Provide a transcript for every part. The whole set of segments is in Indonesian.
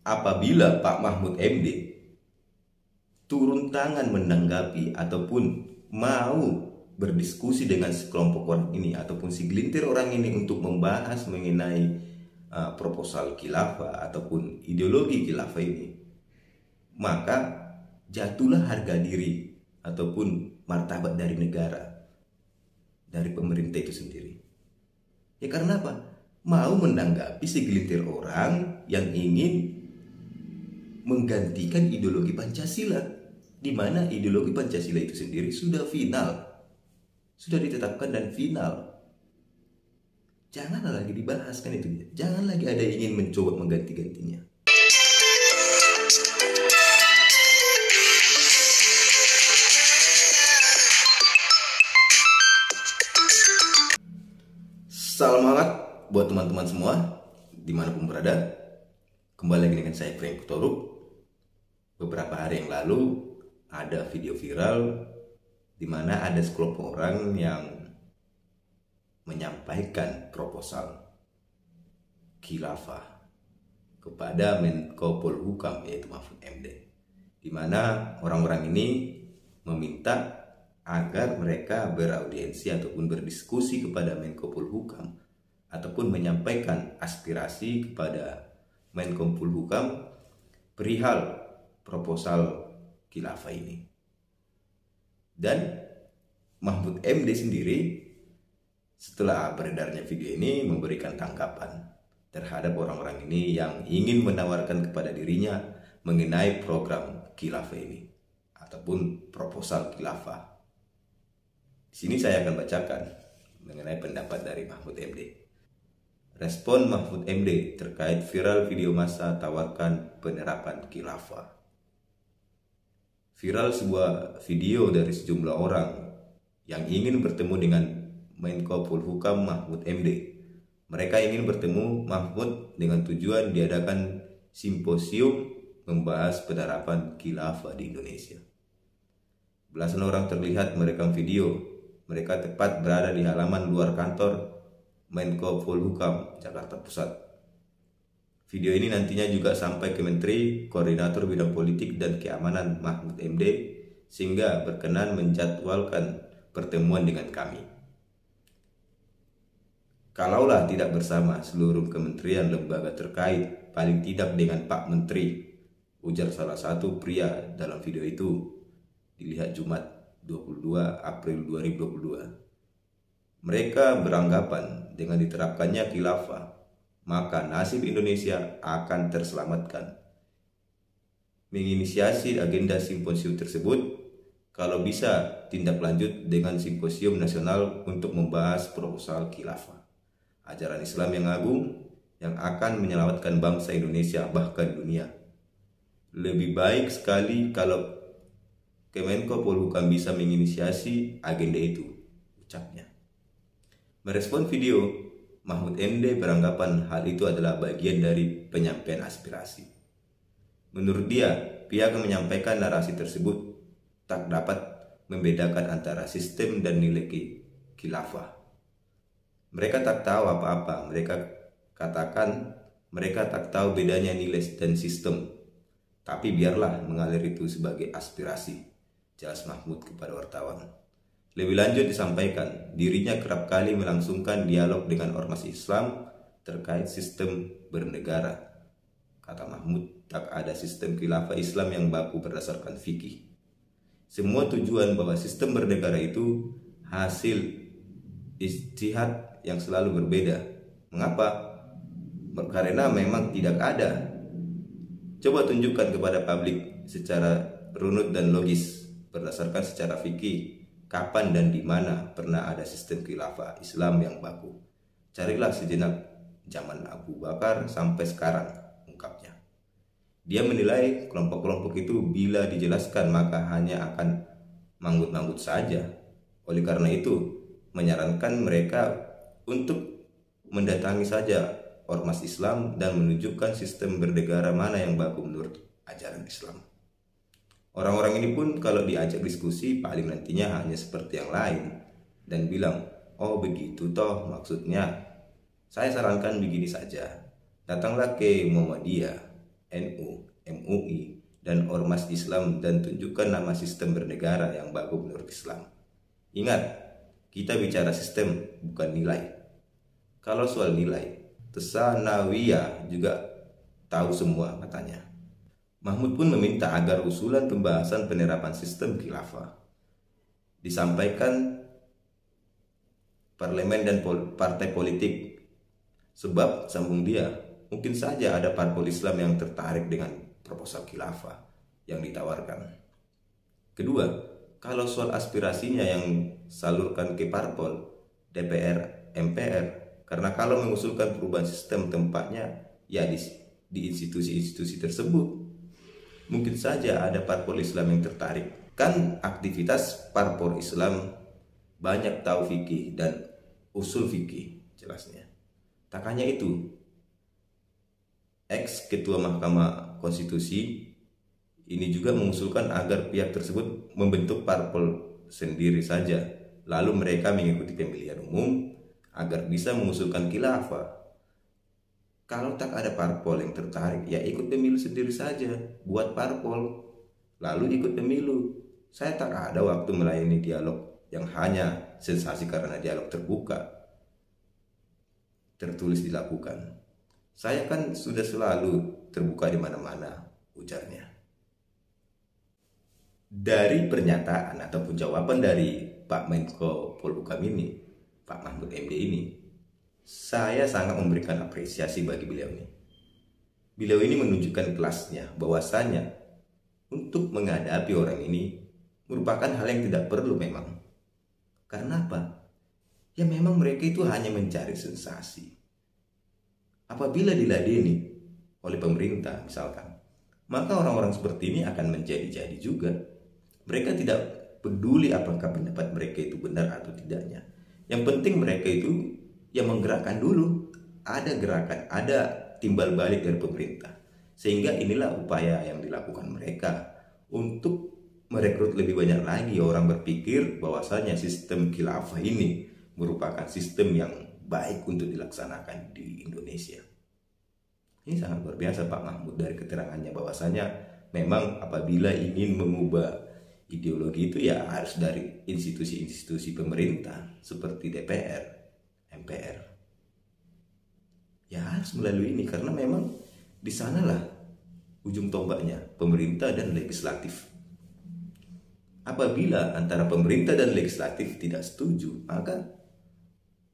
apabila Pak Mahfud MD turun tangan menanggapi ataupun mau berdiskusi dengan sekelompok orang ini ataupun segelintir orang ini untuk membahas mengenai proposal khilafah ataupun ideologi khilafah ini, maka jatuhlah harga diri ataupun martabat dari negara, dari pemerintah itu sendiri. Ya karena apa? Mau menanggapi segelintir orang yang ingin menggantikan ideologi Pancasila, di mana ideologi Pancasila itu sendiri sudah final, sudah ditetapkan dan final. Janganlah lagi dibahas kan itu. Jangan lagi ada yang ingin mencoba mengganti-gantinya. Salam hangat buat teman-teman semua dimanapun berada. Kembali lagi dengan saya Frank Toruk. Beberapa hari yang lalu ada video viral di mana ada sekelompok orang yang menyampaikan proposal khilafah kepada Menko Polhukam yaitu Mahfud MD, di mana orang-orang ini meminta agar mereka beraudiensi ataupun berdiskusi kepada Menko Polhukam ataupun menyampaikan aspirasi kepada Menko Polhukam perihal proposal khilafah ini. Dan Mahfud MD sendiri setelah beredarnya video ini memberikan tanggapan terhadap orang-orang ini yang ingin menawarkan kepada dirinya mengenai program khilafah ini ataupun proposal khilafah. Di sini saya akan bacakan mengenai pendapat dari Mahfud MD. Respon Mahfud MD terkait viral video massa tawarkan penerapan khilafah. Viral sebuah video dari sejumlah orang yang ingin bertemu dengan Menko Polhukam Mahfud MD. Mereka ingin bertemu Mahfud dengan tujuan diadakan simposium membahas penerapan khilafah di Indonesia. Belasan orang terlihat merekam video. Mereka tepat berada di halaman luar kantor Menko Polhukam Jakarta Pusat. Video ini nantinya juga sampai ke Menteri Koordinator Bidang Politik dan Keamanan Mahfud MD sehingga berkenan menjadwalkan pertemuan dengan kami. Kalaulah tidak bersama seluruh kementerian lembaga terkait, paling tidak dengan Pak Menteri, ujar salah satu pria dalam video itu, dilihat Jumat 22 April 2022. Mereka beranggapan dengan diterapkannya khilafah, maka nasib Indonesia akan terselamatkan. Menginisiasi agenda simposium tersebut, kalau bisa tindak lanjut dengan simposium nasional untuk membahas proposal khilafah, ajaran Islam yang agung yang akan menyelamatkan bangsa Indonesia bahkan dunia. Lebih baik sekali kalau Kemenko Polhukam bisa menginisiasi agenda itu, ucapnya. Merespon video, Mahfud MD beranggapan hal itu adalah bagian dari penyampaian aspirasi. Menurut dia, pihak yang menyampaikan narasi tersebut tak dapat membedakan antara sistem dan nilai khilafah. Mereka tak tahu apa-apa. Mereka katakan mereka tak tahu bedanya nilai dan sistem. Tapi biarlah mengalir itu sebagai aspirasi, jelas Mahfud kepada wartawan. Lebih lanjut disampaikan, dirinya kerap kali melangsungkan dialog dengan ormas Islam terkait sistem bernegara. Kata Mahfud, tak ada sistem khilafah Islam yang baku berdasarkan fikih. Semua tujuan bahwa sistem bernegara itu hasil ijtihad yang selalu berbeda. Mengapa? Karena memang tidak ada. Coba tunjukkan kepada publik secara runut dan logis berdasarkan secara fikih kapan dan di mana pernah ada sistem khilafah Islam yang baku. Carilah sejenak zaman Abu Bakar sampai sekarang, ungkapnya. Dia menilai kelompok-kelompok itu bila dijelaskan maka hanya akan manggut-manggut saja. Oleh karena itu, menyarankan mereka untuk mendatangi saja ormas Islam dan menunjukkan sistem bernegara mana yang baku menurut ajaran Islam. Orang-orang ini pun kalau diajak diskusi paling nantinya hanya seperti yang lain dan bilang, oh begitu toh maksudnya. Saya sarankan begini saja, datanglah ke Muhammadiyah, NU, MUI, dan Ormas Islam dan tunjukkan nama sistem bernegara yang bagus menurut Islam. Ingat, kita bicara sistem bukan nilai. Kalau soal nilai, Tsanawiyah juga tahu semua katanya. Mahmud pun meminta agar usulan pembahasan penerapan sistem khilafah disampaikan parlemen dan partai politik. Sebab, sambung dia, mungkin saja ada parpol Islam yang tertarik dengan proposal khilafah yang ditawarkan. Kedua, kalau soal aspirasinya yang salurkan ke parpol, DPR, MPR, karena kalau mengusulkan perubahan sistem tempatnya ya di institusi-institusi tersebut. Mungkin saja ada parpol Islam yang tertarik. Kan aktivitas parpol Islam banyak tahu fikih dan usul fikih jelasnya. Tak hanya itu, ex-ketua Mahkamah Konstitusi ini juga mengusulkan agar pihak tersebut membentuk parpol sendiri saja, lalu mereka mengikuti pemilihan umum agar bisa mengusulkan khilafah. Kalau tak ada parpol yang tertarik, ya ikut pemilu sendiri saja, buat parpol, lalu ikut pemilu. Saya tak ada waktu melayani dialog yang hanya sensasi karena dialog terbuka, tertulis dilakukan. Saya kan sudah selalu terbuka di mana-mana, ujarnya. Dari pernyataan ataupun jawaban dari Pak Menko Polhukam ini, Pak Mahfud MD ini, saya sangat memberikan apresiasi bagi beliau ini. Beliau ini menunjukkan kelasnya, bahwasanya untuk menghadapi orang ini merupakan hal yang tidak perlu memang. Karena apa? Ya memang mereka itu hanya mencari sensasi. Apabila diladeni oleh pemerintah misalkan, maka orang-orang seperti ini akan menjadi-jadi juga. Mereka tidak peduli apakah pendapat mereka itu benar atau tidaknya. Yang penting mereka itu yang menggerakkan dulu. Ada gerakan, ada timbal balik dari pemerintah. Sehingga inilah upaya yang dilakukan mereka untuk merekrut lebih banyak lagi orang berpikir bahwasanya sistem khilafah ini merupakan sistem yang baik untuk dilaksanakan di Indonesia. Ini sangat luar biasa Pak Mahfud dari keterangannya, bahwasanya memang apabila ingin mengubah ideologi itu ya harus dari institusi-institusi pemerintah seperti DPR, MPR. Ya harus melalui ini karena memang di sanalah ujung tombaknya, pemerintah dan legislatif. Apabila antara pemerintah dan legislatif tidak setuju, maka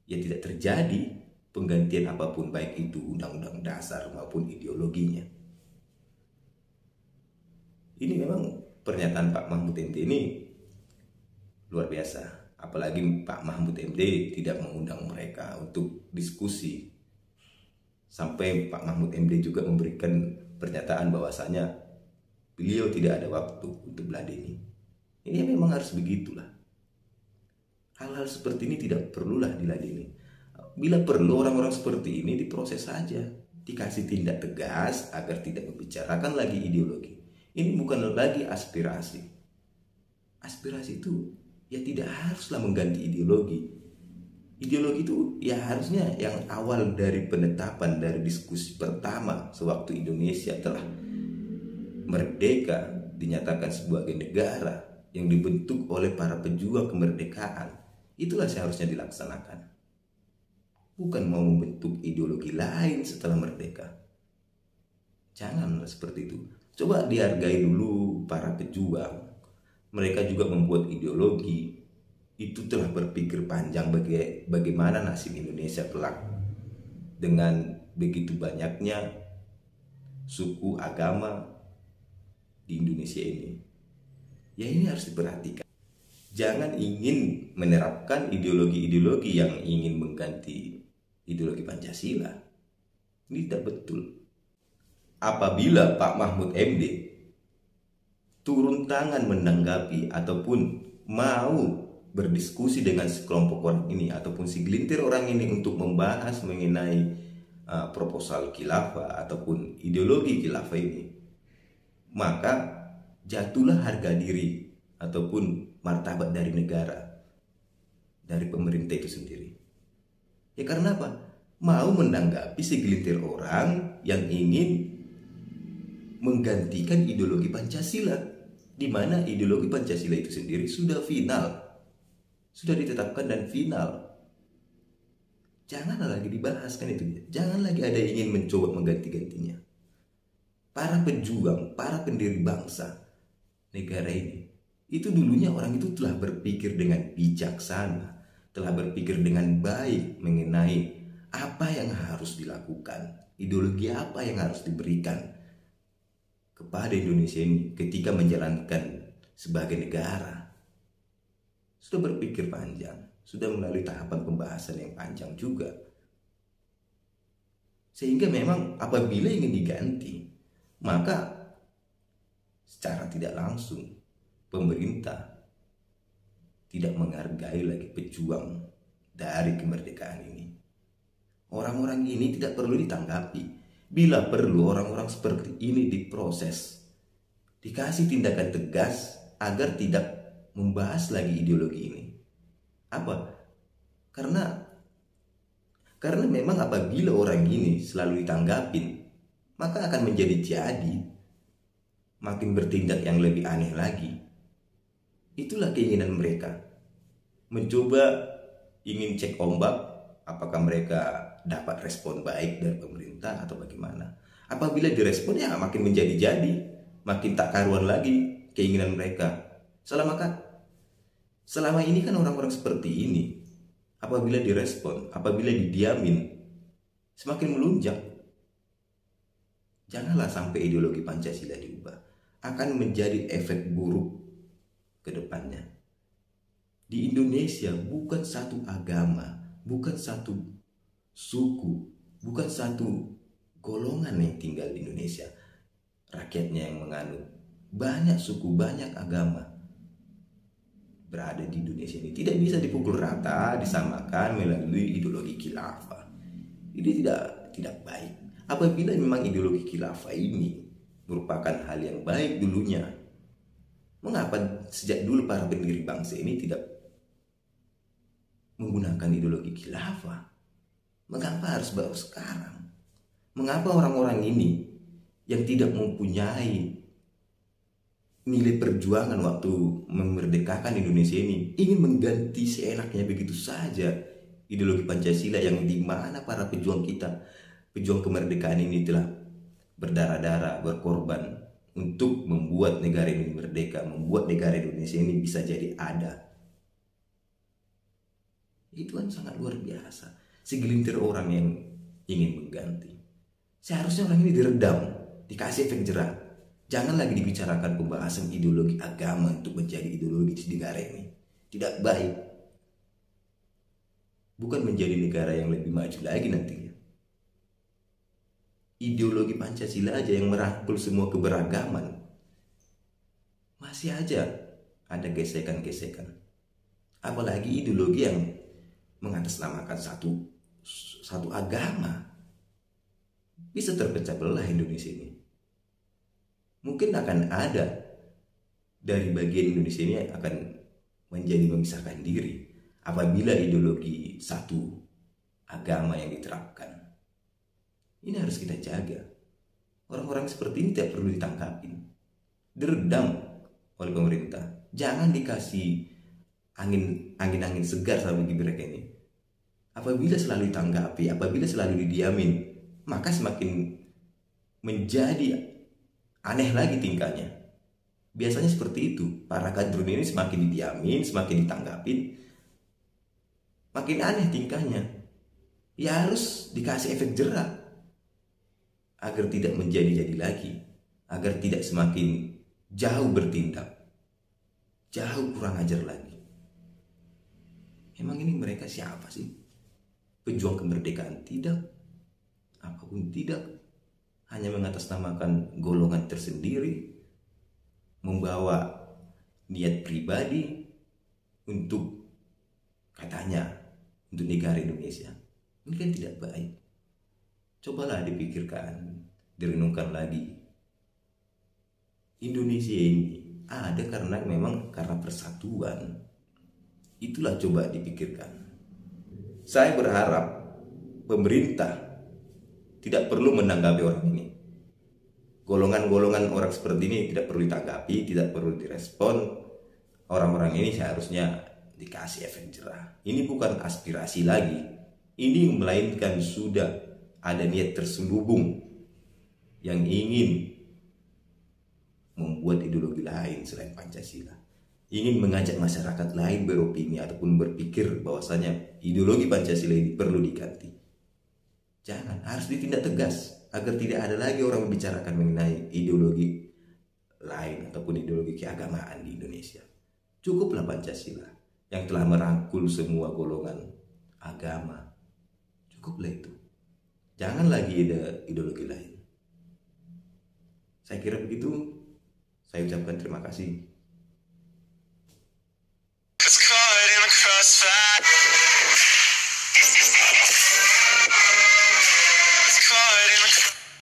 ya tidak terjadi penggantian apapun, baik itu undang-undang dasar maupun ideologinya. Ini memang pernyataan Pak Mahfud MD ini luar biasa. Apalagi Pak Mahfud MD tidak mengundang mereka untuk diskusi. Sampai Pak Mahfud MD juga memberikan pernyataan bahwasanya beliau tidak ada waktu untuk meladeni. Ini memang harus begitulah. Hal-hal seperti ini tidak perlulah diladeni. Bila perlu orang-orang seperti ini diproses saja, dikasih tindak tegas agar tidak membicarakan lagi ideologi. Ini bukan lagi aspirasi. Aspirasi itu ya tidak haruslah mengganti ideologi. Ideologi itu ya harusnya yang awal dari penetapan, dari diskusi pertama sewaktu Indonesia telah merdeka, dinyatakan sebagai negara yang dibentuk oleh para pejuang kemerdekaan. Itulah seharusnya dilaksanakan. Bukan mau membentuk ideologi lain setelah merdeka. Janganlah seperti itu. Coba dihargai dulu para pejuang. Mereka juga membuat ideologi. Itu telah berpikir panjang bagaimana nasib Indonesia kelak. Dengan begitu banyaknya suku agama di Indonesia ini. Ya ini harus diperhatikan. Jangan ingin menerapkan ideologi-ideologi yang ingin mengganti ideologi Pancasila. Ini tidak betul. Apabila Pak Mahfud MD turun tangan menanggapi ataupun mau berdiskusi dengan sekelompok orang ini ataupun segelintir orang ini untuk membahas mengenai proposal khilafah ataupun ideologi khilafah ini, maka jatuhlah harga diri ataupun martabat dari negara, dari pemerintah itu sendiri. Ya karena apa? Mau menanggapi segelintir orang yang ingin menggantikan ideologi Pancasila, di mana ideologi Pancasila itu sendiri sudah final, sudah ditetapkan dan final. Jangan lagi dibahas kan itu. Jangan lagi ada yang ingin mencoba mengganti-gantinya. Para pejuang, para pendiri bangsa negara ini, itu dulunya orang itu telah berpikir dengan bijaksana, telah berpikir dengan baik mengenai apa yang harus dilakukan, ideologi apa yang harus diberikan kepada Indonesia ini ketika menjalankan sebagai negara. Sudah berpikir panjang, sudah melalui tahapan pembahasan yang panjang juga. Sehingga memang apabila ingin diganti, maka secara tidak langsung pemerintah tidak menghargai lagi pejuang dari kemerdekaan ini. Orang-orang ini tidak perlu ditanggapi. Bila perlu orang-orang seperti ini diproses, dikasih tindakan tegas agar tidak membahas lagi ideologi ini. Apa? Karena memang apabila orang ini selalu ditanggapin, maka akan jadi makin bertindak yang lebih aneh lagi. Itulah keinginan mereka. Mencoba ingin cek ombak, apakah mereka dapat respon baik dari pemerintah atau bagaimana. Apabila direspon ya makin menjadi-jadi, makin tak karuan lagi keinginan mereka. Selama ini kan orang-orang seperti ini, apabila direspon, apabila didiamin, semakin melunjak. Janganlah sampai ideologi Pancasila diubah. Akan menjadi efek buruk ke depannya. Di Indonesia bukan satu agama, bukan satu suku, bukan satu golongan yang tinggal di Indonesia. Rakyatnya yang menganut banyak suku, banyak agama berada di Indonesia ini. Tidak bisa dipukul rata, disamakan melalui ideologi khilafah. Ini tidak baik. Apabila memang ideologi khilafah ini merupakan hal yang baik dulunya, mengapa sejak dulu para pendiri bangsa ini tidak menggunakan ideologi khilafah? Mengapa harus baru sekarang? Mengapa orang-orang ini yang tidak mempunyai nilai perjuangan waktu memerdekakan Indonesia ini ingin mengganti seenaknya begitu saja ideologi Pancasila yang dimana para pejuang kita, pejuang kemerdekaan ini telah berdarah-darah, berkorban untuk membuat negara ini merdeka, membuat negara Indonesia ini bisa jadi ada. Itu kan sangat luar biasa. Segelintir orang yang ingin mengganti. Seharusnya orang ini diredam, dikasih efek jerah. Jangan lagi dibicarakan pembahasan ideologi agama untuk menjadi ideologi di negara ini. Tidak baik. Bukan menjadi negara yang lebih maju lagi nantinya. Ideologi Pancasila aja yang merangkul semua keberagaman, masih aja ada gesekan-gesekan. Apalagi ideologi yang mengatasnamakan satu agama. Bisa terpecah belah Indonesia ini. Mungkin akan ada dari bagian Indonesia ini akan menjadi memisahkan diri apabila ideologi satu agama yang diterapkan. Ini harus kita jaga. Orang-orang seperti ini tidak perlu ditangkapin, diredam oleh pemerintah. Jangan dikasih angin segar sama bagi mereka ini. Apabila selalu ditanggapi, apabila selalu didiamin, maka semakin menjadi aneh lagi tingkahnya. Biasanya seperti itu. Para kadrun ini semakin didiamin, semakin ditanggapin, makin aneh tingkahnya. Ya harus dikasih efek jerah agar tidak menjadi-jadi lagi, agar tidak semakin jauh bertindak, jauh kurang ajar lagi. Emang ini mereka siapa sih? Pejuang kemerdekaan? Tidak. Apapun tidak. Hanya mengatasnamakan golongan tersendiri, membawa niat pribadi untuk katanya untuk negara Indonesia. Ini kan tidak baik. Cobalah dipikirkan, direnungkan lagi. Indonesia ini ada karena persatuan. Itulah coba dipikirkan. Saya berharap pemerintah tidak perlu menanggapi orang ini. golongan-golongan orang seperti ini tidak perlu ditanggapi, tidak perlu direspon. Orang-orang ini seharusnya dikasih efek jerah. Ini bukan aspirasi lagi, ini melainkan sudah ada niat terselubung yang ingin membuat ideologi lain selain Pancasila, ingin mengajak masyarakat lain beropini ataupun berpikir bahwasanya ideologi Pancasila ini perlu diganti. Jangan, harus ditindak tegas agar tidak ada lagi orang membicarakan mengenai ideologi lain ataupun ideologi keagamaan di Indonesia. Cukuplah Pancasila yang telah merangkul semua golongan agama. Cukuplah itu. Jangan lagi ada ideologi lain. Saya kira begitu. Saya ucapkan terima kasih.